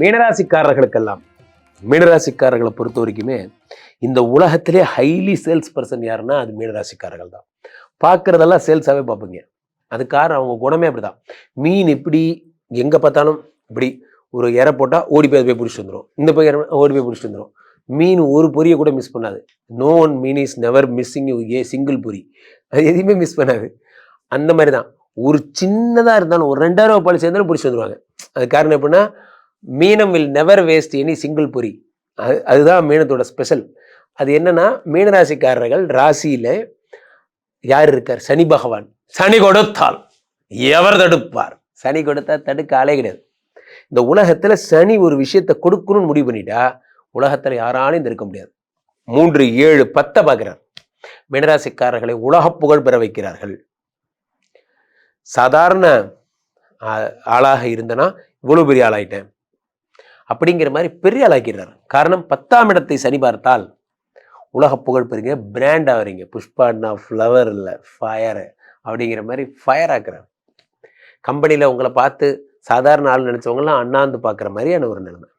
மீனராசிக்காரர்களுக்கெல்லாம் மீனராசிக்காரர்களை பொறுத்த வரைக்குமே இந்த உலகத்திலே ஹைலி சேல்ஸ் பர்சன் யாருன்னா அது மீனராசிக்காரர்கள் தான். பார்க்குறதெல்லாம் சேல்ஸாகவே பார்ப்பீங்க. அது காரணம் அவங்க குணமே அப்படிதான். மீன் இப்படி எங்கே பார்த்தாலும் இப்படி ஒரு இறை போட்டால் ஓடி போய் பிடிச்சிட்டு வந்துடும். இந்த போய் ஓடி போய் பிடிச்சிட்டு வந்துடும். மீன் ஒரு பொரியை கூட மிஸ் பண்ணாது. நோ ஒன் மீன் is never missing a single பொரி. அது எதையுமே மிஸ் பண்ணாது. அந்த மாதிரி தான் ஒரு சின்னதாக இருந்தாலும் ஒரு 2000 ரூபாய் சேர்ந்தாலும் பிடிச்சி வந்துடுவாங்க. அது காரணம் எப்படின்னா மீனம் will never waste any single பொரி. அதுதான் மீனத்தோட ஸ்பெஷல். அது என்னன்னா மீனராசிக்காரர்கள் ராசியில யார் இருக்கார்? சனி பகவான். சனி கொடுத்தால் எவர் தடுப்பார்? சனி கொடுத்தா தடுக்க ஆளே கிடையாது. இந்த உலகத்துல சனி ஒரு விஷயத்தை கொடுக்கணும்னு முடிவு பண்ணிட்டா உலகத்துல யாராலையும் இருக்க முடியாது. 3, 7, 10 பார்க்கிறார். மீனராசிக்காரர்களை உலக புகழ் பெற வைக்கிறார்கள். சாதாரண ஆளாக இருந்தனா இவ்வளவு பெரிய ஆளாயிட்டேன் அப்படிங்கிற மாதிரி பெரிய ஆளாக்கிறார். காரணம் 10ஆம் இடத்தை சனி பார்த்தால் உலக புகழ் பெறுங்க, பிராண்ட் ஆகிறீங்க. புஷ்பான்னா ஃப்ளவர் இல்லை ஃபயர் அப்படிங்கிற மாதிரி ஃபயர் ஆக்குறார். கம்பெனியில் உங்களை பார்த்து சாதாரண ஆள் நினைச்சவங்கலாம் அண்ணாந்து பார்க்குற மாதிரியான ஒரு நிலைமை.